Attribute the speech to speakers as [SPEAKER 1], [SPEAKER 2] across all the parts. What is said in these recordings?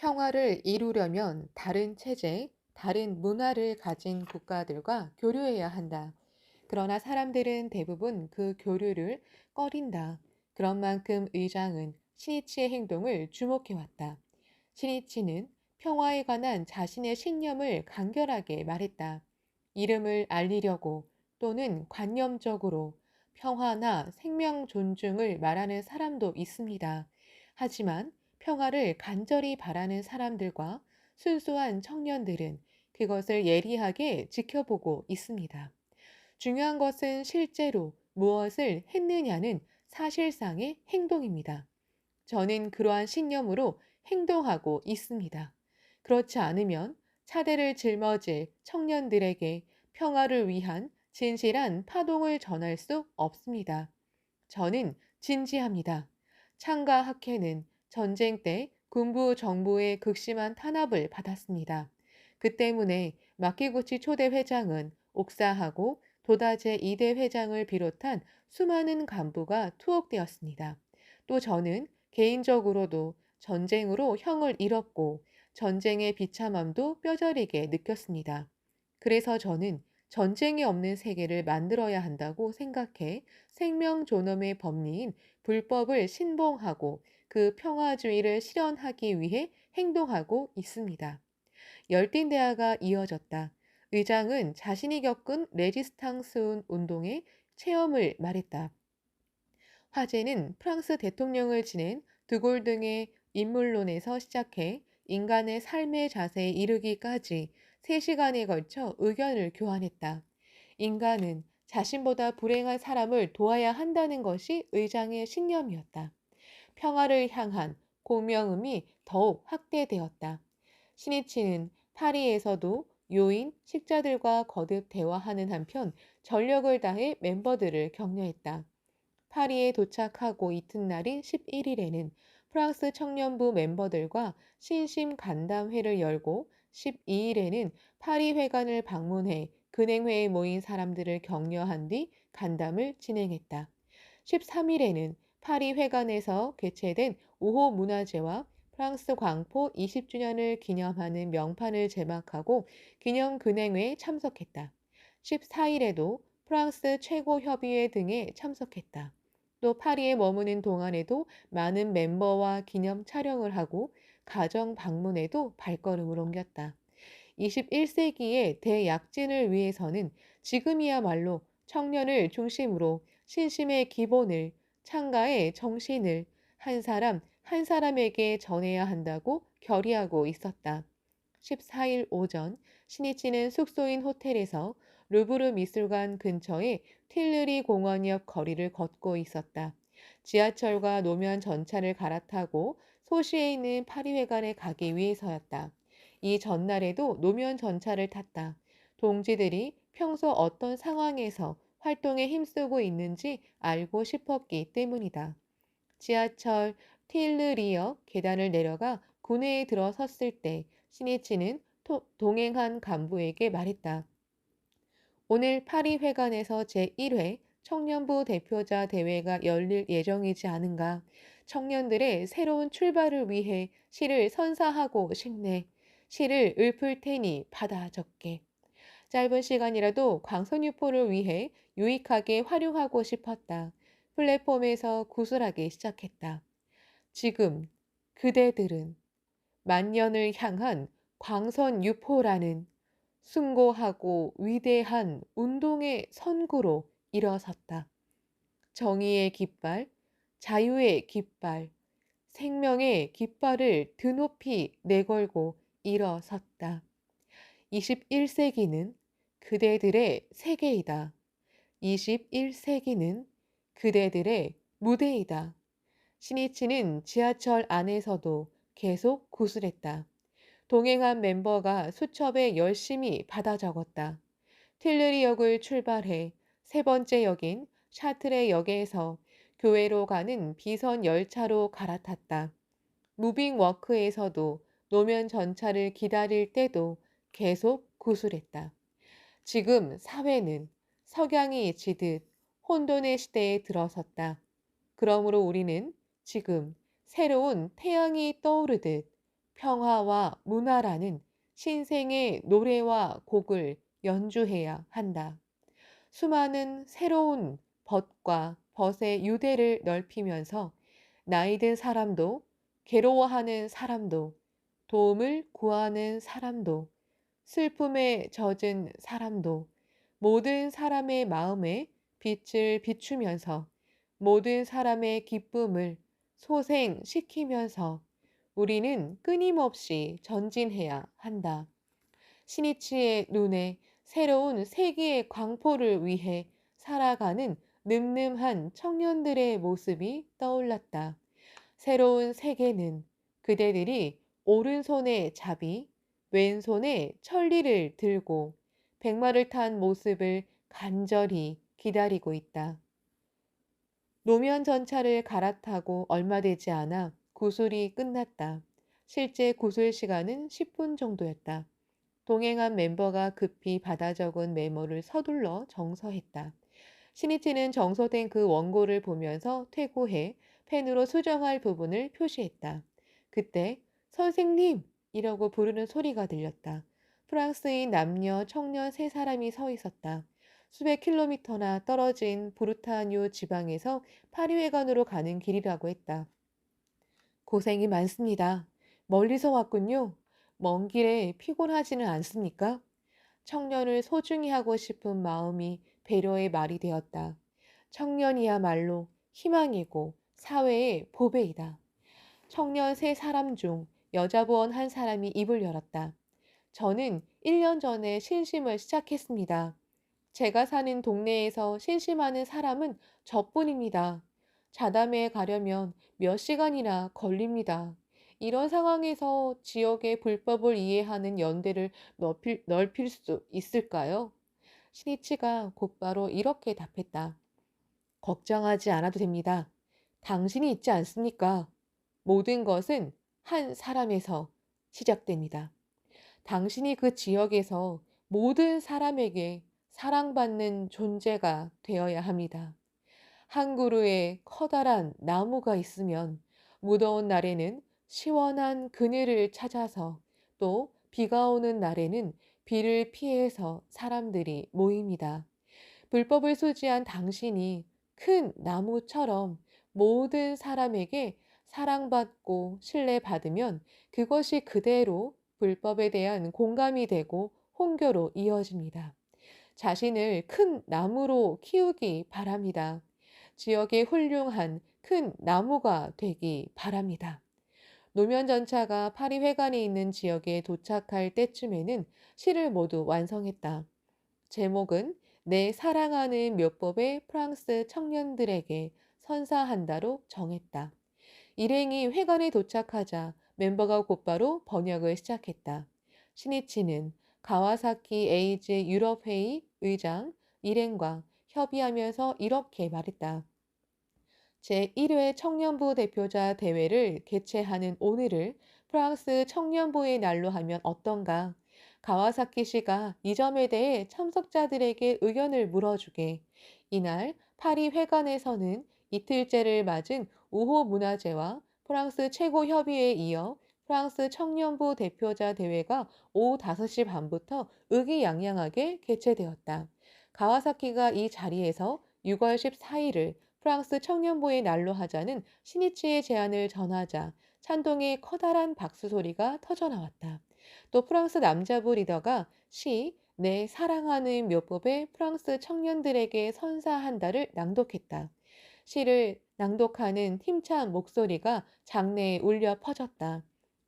[SPEAKER 1] 평화를 이루려면 다른 체제, 다른 문화를 가진 국가들과 교류해야 한다. 그러나 사람들은 대부분 그 교류를 꺼린다. 그런 만큼 의장은 시니치의 행동을 주목해왔다. 시니치는 평화에 관한 자신의 신념을 간결하게 말했다. 이름을 알리려고 또는 관념적으로 평화나 생명 존중을 말하는 사람도 있습니다. 하지만 평화를 간절히 바라는 사람들과 순수한 청년들은 그것을 예리하게 지켜보고 있습니다. 중요한 것은 실제로 무엇을 했느냐는 사실상의 행동입니다. 저는 그러한 신념으로 행동하고 있습니다. 그렇지 않으면 차대를 짊어질 청년들에게 평화를 위한 진실한 파동을 전할 수 없습니다. 저는 진지합니다. 창가 학회는 전쟁 때 군부 정부의 극심한 탄압을 받았습니다. 그 때문에 마키구치 초대 회장은 옥사하고 도다제 2대 회장을 비롯한 수많은 간부가 투옥되었습니다. 또 저는 개인적으로도 전쟁으로 형을 잃었고 전쟁의 비참함도 뼈저리게 느꼈습니다. 그래서 저는 전쟁이 없는 세계를 만들어야 한다고 생각해 생명 존엄의 법리인 불법을 신봉하고 그 평화주의를 실현하기 위해 행동하고 있습니다. 열띤 대화가 이어졌다. 의장은 자신이 겪은 레지스탕스 운동의 체험을 말했다. 화제는 프랑스 대통령을 지낸 드골 등의 인물론에서 시작해 인간의 삶의 자세에 이르기까지 3시간에 걸쳐 의견을 교환했다. 인간은 자신보다 불행한 사람을 도와야 한다는 것이 의장의 신념이었다. 평화를 향한 공명음이 더욱 확대되었다. 시니치는 파리에서도 요인, 식자들과 거듭 대화하는 한편 전력을 다해 멤버들을 격려했다. 파리에 도착하고 이튿날인 11일에는 프랑스 청년부 멤버들과 신심 간담회를 열고 12일에는 파리 회관을 방문해 근행회에 모인 사람들을 격려한 뒤 간담을 진행했다. 13일에는 파리 회관에서 개최된 5호 문화제와 프랑스 광포 20주년을 기념하는 명판을 제막하고 기념 근행회에 참석했다. 14일에도 프랑스 최고협의회 등에 참석했다. 또 파리에 머무는 동안에도 많은 멤버와 기념 촬영을 하고 가정 방문에도 발걸음을 옮겼다. 21세기의 대약진을 위해서는 지금이야말로 청년을 중심으로 신심의 기본을, 창가의 정신을 한 사람 한 사람에게 전해야 한다고 결의하고 있었다. 14일 오전 신이치는 숙소인 호텔에서 루브르 미술관 근처의 틸르리 공원 옆 거리를 걷고 있었다. 지하철과 노면 전차를 갈아타고 소시에 있는 파리회관에 가기 위해서였다. 이 전날에도 노면 전차를 탔다. 동지들이 평소 어떤 상황에서 활동에 힘쓰고 있는지 알고 싶었기 때문이다. 지하철 틸르리역 계단을 내려가 구내에 들어섰을 때 시니치는 동행한 간부에게 말했다. 오늘 파리 회관에서 제1회 청년부 대표자 대회가 열릴 예정이지 않은가. 청년들의 새로운 출발을 위해 시를 선사하고 싶네. 시를 읊을 테니 받아 적게. 짧은 시간이라도 광선유포를 위해 유익하게 활용하고 싶었다. 플랫폼에서 구슬하기 시작했다. 지금 그대들은 만년을 향한 광선유포라는 숭고하고 위대한 운동의 선구로 일어섰다. 정의의 깃발, 자유의 깃발, 생명의 깃발을 드높이 내걸고 일어섰다. 21세기는 그대들의 세계이다. 21세기는 그대들의 무대이다. 시니치는 지하철 안에서도 계속 구슬했다. 동행한 멤버가 수첩에 열심히 받아 적었다. 틸르리역을 출발해 세 번째 역인 샤트레 역에서 교회로 가는 비선 열차로 갈아탔다. 무빙 워크에서도 노면 전차를 기다릴 때도 계속 구술했다. 지금 사회는 석양이 지듯 혼돈의 시대에 들어섰다. 그러므로 우리는 지금 새로운 태양이 떠오르듯 평화와 문화라는 신생의 노래와 곡을 연주해야 한다. 수많은 새로운 벗과 벗의 유대를 넓히면서 나이든 사람도, 괴로워하는 사람도, 도움을 구하는 사람도, 슬픔에 젖은 사람도, 모든 사람의 마음에 빛을 비추면서 모든 사람의 기쁨을 소생시키면서 우리는 끊임없이 전진해야 한다. 시니치의 눈에 새로운 세계의 광포를 위해 살아가는 늠름한 청년들의 모습이 떠올랐다. 새로운 세계는 그대들이 오른손에 자비, 왼손에 천리를 들고 백마를 탄 모습을 간절히 기다리고 있다. 노면 전차를 갈아타고 얼마 되지 않아 구술이 끝났다. 실제 구술 시간은 10분 정도였다. 동행한 멤버가 급히 받아 적은 메모를 서둘러 정서했다. 신이치는 정서된 그 원고를 보면서 퇴고해 펜으로 수정할 부분을 표시했다. 그때 선생님! 이라고 부르는 소리가 들렸다. 프랑스인 남녀, 청년 세 사람이 서 있었다. 수백 킬로미터나 떨어진 부르타뉴 지방에서 파리회관으로 가는 길이라고 했다. 고생이 많습니다. 멀리서 왔군요. 먼 길에 피곤하지는 않습니까? 청년을 소중히 하고 싶은 마음이 배려의 말이 되었다. 청년이야말로 희망이고 사회의 보배이다. 청년 세 사람 중 여자부원 한 사람이 입을 열었다. 저는 1년 전에 신심을 시작했습니다. 제가 사는 동네에서 신심하는 사람은 저뿐입니다. 자담회에 가려면 몇 시간이나 걸립니다. 이런 상황에서 지역의 불법을 이해하는 연대를 넓힐 수 있을까요? 신이치가 곧바로 이렇게 답했다. 걱정하지 않아도 됩니다. 당신이 있지 않습니까? 모든 것은 한 사람에서 시작됩니다. 당신이 그 지역에서 모든 사람에게 사랑받는 존재가 되어야 합니다. 한 그루의 커다란 나무가 있으면 무더운 날에는 시원한 그늘을 찾아서 또 비가 오는 날에는 비를 피해서 사람들이 모입니다. 불법을 소지한 당신이 큰 나무처럼 모든 사람에게 사랑받고 신뢰받으면 그것이 그대로 불법에 대한 공감이 되고 홍교로 이어집니다. 자신을 큰 나무로 키우기 바랍니다. 지역의 훌륭한 큰 나무가 되기 바랍니다. 노면 전차가 파리 회관에 있는 지역에 도착할 때쯤에는 시를 모두 완성했다. 제목은 내 사랑하는 묘법의 프랑스 청년들에게 선사한다로 정했다. 일행이 회관에 도착하자 멤버가 곧바로 번역을 시작했다. 시니치는 가와사키 에이즈 유럽회의 의장 일행과 협의하면서 이렇게 말했다. 제1회 청년부 대표자 대회를 개최하는 오늘을 프랑스 청년부의 날로 하면 어떤가? 가와사키 씨가 이 점에 대해 참석자들에게 의견을 물어주게. 이날 파리 회관에서는 이틀째를 맞은 우호 문화제와 프랑스 최고 협의회에 이어 프랑스 청년부 대표자 대회가 오후 5시 반부터 의기양양하게 개최되었다. 가와사키가 이 자리에서 6월 14일을 프랑스 청년부의 날로 하자는 시니치의 제안을 전하자 찬동의 커다란 박수 소리가 터져나왔다. 또 프랑스 남자부 리더가 내 사랑하는 묘법의 프랑스 청년들에게 선사한다를 낭독했다. 시를 낭독하는 힘찬 목소리가 장내에 울려 퍼졌다.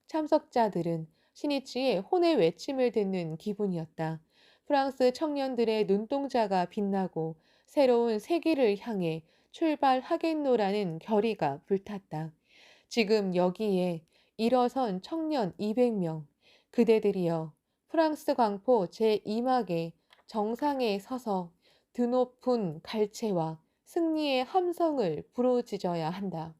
[SPEAKER 1] 참석자들은 시니치의 혼의 외침을 듣는 기분이었다. 프랑스 청년들의 눈동자가 빛나고 새로운 세기를 향해 출발하겠노라는 결의가 불탔다. 지금 여기에 일어선 청년 200명, 그대들이여 프랑스 광포 제2막의 정상에 서서 드높은 갈채와 승리의 함성을 부르짖어야 한다.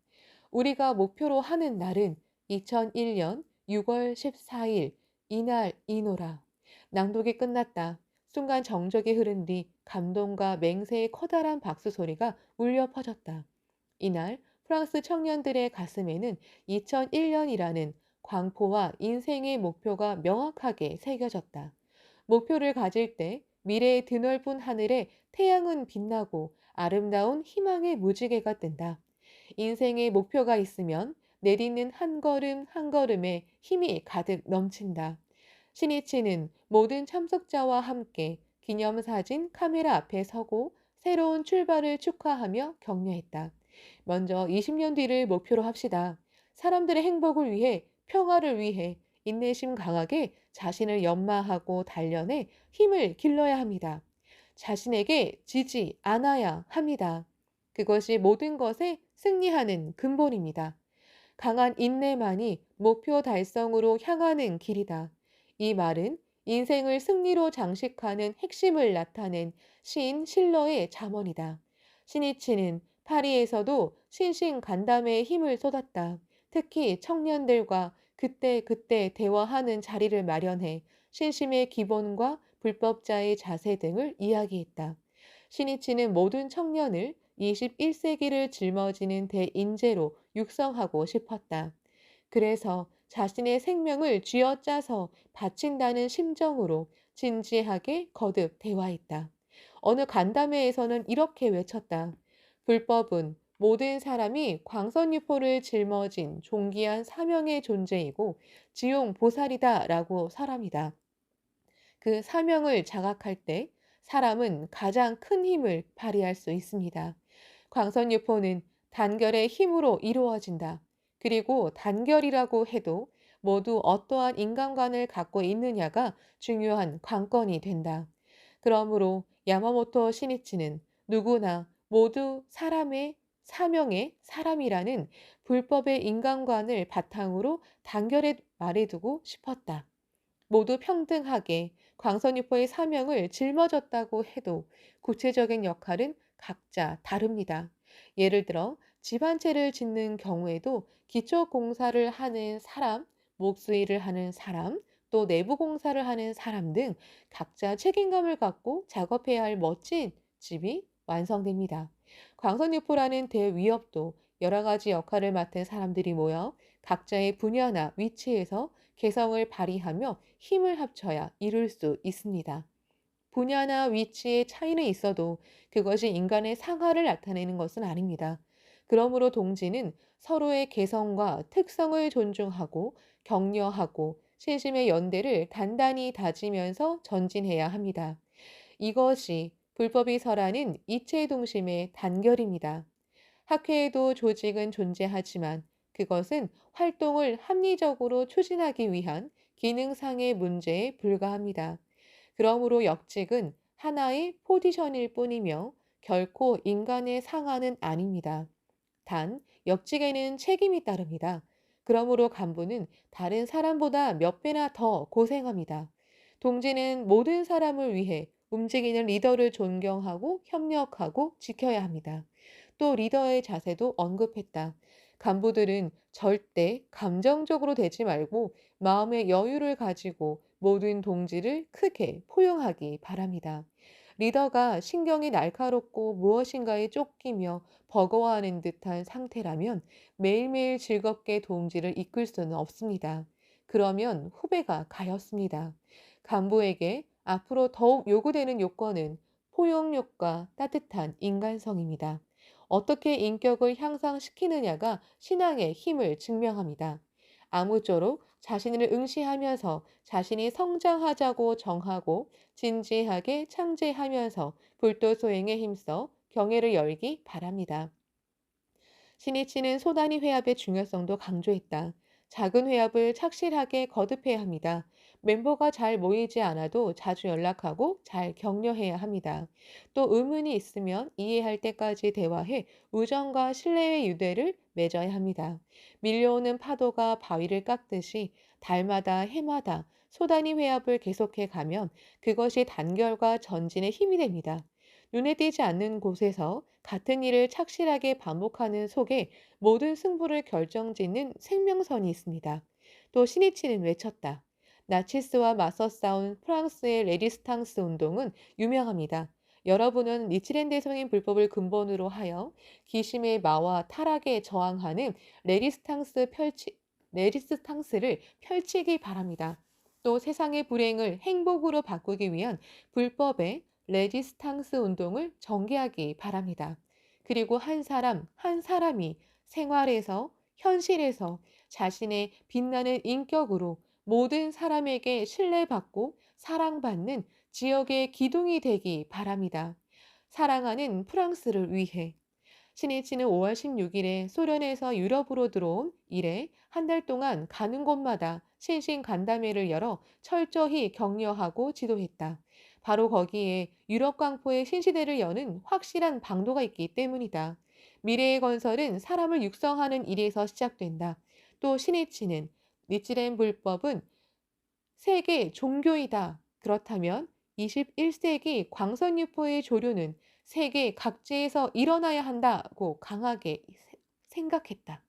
[SPEAKER 1] 우리가 목표로 하는 날은 2001년 6월 14일 이날이노라. 낭독이 끝났다. 순간 정적이 흐른 뒤 감동과 맹세의 커다란 박수 소리가 울려 퍼졌다. 이날 프랑스 청년들의 가슴에는 2001년이라는 광포와 인생의 목표가 명확하게 새겨졌다. 목표를 가질 때 미래의 드넓은 하늘에 태양은 빛나고 아름다운 희망의 무지개가 뜬다. 인생의 목표가 있으면 내딛는 한 걸음 한 걸음에 힘이 가득 넘친다. 신이치는 모든 참석자와 함께 기념사진 카메라 앞에 서고 새로운 출발을 축하하며 격려했다. 먼저 20년 뒤를 목표로 합시다. 사람들의 행복을 위해, 평화를 위해 인내심 강하게 자신을 연마하고 단련해 힘을 길러야 합니다. 자신에게 지지 않아야 합니다. 그것이 모든 것에 승리하는 근본입니다. 강한 인내만이 목표 달성으로 향하는 길이다. 이 말은 인생을 승리로 장식하는 핵심을 나타낸 시인 실러의 잠언이다. 신이치는 파리에서도 신신간담회에 힘을 쏟았다. 특히 청년들과 그때그때 대화하는 자리를 마련해 신심의 기본과 불법자의 자세 등을 이야기했다. 신이치는 모든 청년을 21세기를 짊어지는 대인재로 육성하고 싶었다. 그래서 자신의 생명을 쥐어짜서 바친다는 심정으로 진지하게 거듭 대화했다. 어느 간담회에서는 이렇게 외쳤다. 불법은 모든 사람이 광선유포를 짊어진 존귀한 사명의 존재이고 지용보살이다 라고 사람이다. 그 사명을 자각할 때 사람은 가장 큰 힘을 발휘할 수 있습니다. 광선유포는 단결의 힘으로 이루어진다. 그리고 단결이라고 해도 모두 어떠한 인간관을 갖고 있느냐가 중요한 관건이 된다. 그러므로 야마모토 시니치는 누구나 모두 사람의 사명의 사람이라는 불법의 인간관을 바탕으로 단결에 말해두고 싶었다. 모두 평등하게 광선유포의 사명을 짊어졌다고 해도 구체적인 역할은 각자 다릅니다. 예를 들어 집 한 채를 짓는 경우에도 기초 공사를 하는 사람, 목수일을 하는 사람, 또 내부 공사를 하는 사람 등 각자 책임감을 갖고 작업해야 할 멋진 집이 완성됩니다. 광선유포라는 대위협도 여러 가지 역할을 맡은 사람들이 모여 각자의 분야나 위치에서 개성을 발휘하며 힘을 합쳐야 이룰 수 있습니다. 분야나 위치의 차이는 있어도 그것이 인간의 상하를 나타내는 것은 아닙니다. 그러므로 동지는 서로의 개성과 특성을 존중하고 격려하고 신심의 연대를 단단히 다지면서 전진해야 합니다. 이것이 불법이 설하는 이체동심의 단결입니다. 학회에도 조직은 존재하지만 그것은 활동을 합리적으로 추진하기 위한 기능상의 문제에 불과합니다. 그러므로 역직은 하나의 포지션일 뿐이며 결코 인간의 상하는 아닙니다. 단, 역직에는 책임이 따릅니다. 그러므로 간부는 다른 사람보다 몇 배나 더 고생합니다. 동지는 모든 사람을 위해 움직이는 리더를 존경하고 협력하고 지켜야 합니다. 또 리더의 자세도 언급했다. 간부들은 절대 감정적으로 되지 말고 마음의 여유를 가지고 모든 동지를 크게 포용하기 바랍니다. 리더가 신경이 날카롭고 무엇인가에 쫓기며 버거워하는 듯한 상태라면 매일매일 즐겁게 동지를 이끌 수는 없습니다. 그러면 후배가 가엾습니다. 간부에게 앞으로 더욱 요구되는 요건은 포용력과 따뜻한 인간성입니다. 어떻게 인격을 향상시키느냐가 신앙의 힘을 증명합니다. 아무쪼록 자신을 응시하면서 자신이 성장하자고 정하고 진지하게 창제하면서 불도 소행에 힘써 경애를 열기 바랍니다. 신이치는 소단위 회합의 중요성도 강조했다. 작은 회합을 착실하게 거듭해야 합니다. 멤버가 잘 모이지 않아도 자주 연락하고 잘 격려해야 합니다. 또 의문이 있으면 이해할 때까지 대화해 우정과 신뢰의 유대를 맺어야 합니다. 밀려오는 파도가 바위를 깎듯이 달마다 해마다 소단위 회합을 계속해 가면 그것이 단결과 전진의 힘이 됩니다. 눈에 띄지 않는 곳에서 같은 일을 착실하게 반복하는 속에 모든 승부를 결정짓는 생명선이 있습니다. 또 시니치는 외쳤다. 나치스와 맞서 싸운 프랑스의 레지스탕스 운동은 유명합니다. 여러분은 니치렌 대성인 불법을 근본으로 하여 기심의 마와 타락에 저항하는 레지스탕스 펼치 레지스탕스를 펼치기 바랍니다. 또 세상의 불행을 행복으로 바꾸기 위한 불법의 레지스탕스 운동을 전개하기 바랍니다. 그리고 한 사람 한 사람이 생활에서, 현실에서 자신의 빛나는 인격으로 모든 사람에게 신뢰받고 사랑받는 지역의 기둥이 되기 바랍니다. 사랑하는 프랑스를 위해. 신이치는 5월 16일에 소련에서 유럽으로 들어온 이래 한 달 동안 가는 곳마다 신신 간담회를 열어 철저히 격려하고 지도했다. 바로 거기에 유럽 광포의 신시대를 여는 확실한 방도가 있기 때문이다. 미래의 건설은 사람을 육성하는 일에서 시작된다. 또 신이치는 니치렌 불법은 세계 종교이다. 그렇다면 21세기 광선유포의 조류는 세계 각지에서 일어나야 한다고 강하게 생각했다.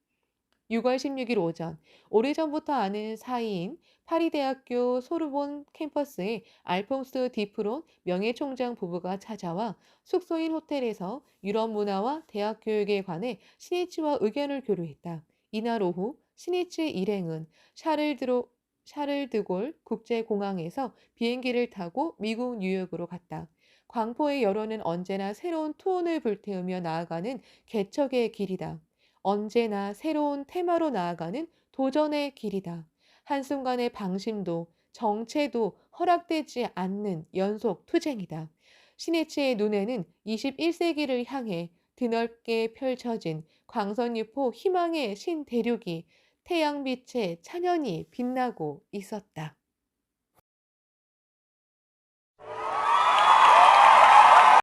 [SPEAKER 1] 6월 16일 오전, 오래전부터 아는 사이인 파리대학교 소르본 캠퍼스에 알퐁스 디프론 명예총장 부부가 찾아와 숙소인 호텔에서 유럽 문화와 대학 교육에 관해 시니치와 의견을 교류했다. 이날 오후 시니치 일행은 샤를드골 국제공항에서 비행기를 타고 미국 뉴욕으로 갔다. 광포의 여론은 언제나 새로운 투혼을 불태우며 나아가는 개척의 길이다. 언제나 새로운 테마로 나아가는 도전의 길이다. 한순간의 방심도 정체도 허락되지 않는 연속 투쟁이다. 시네치의 눈에는 21세기를 향해 드넓게 펼쳐진 광선유포 희망의 신대륙이 태양빛에 찬연히 빛나고 있었다.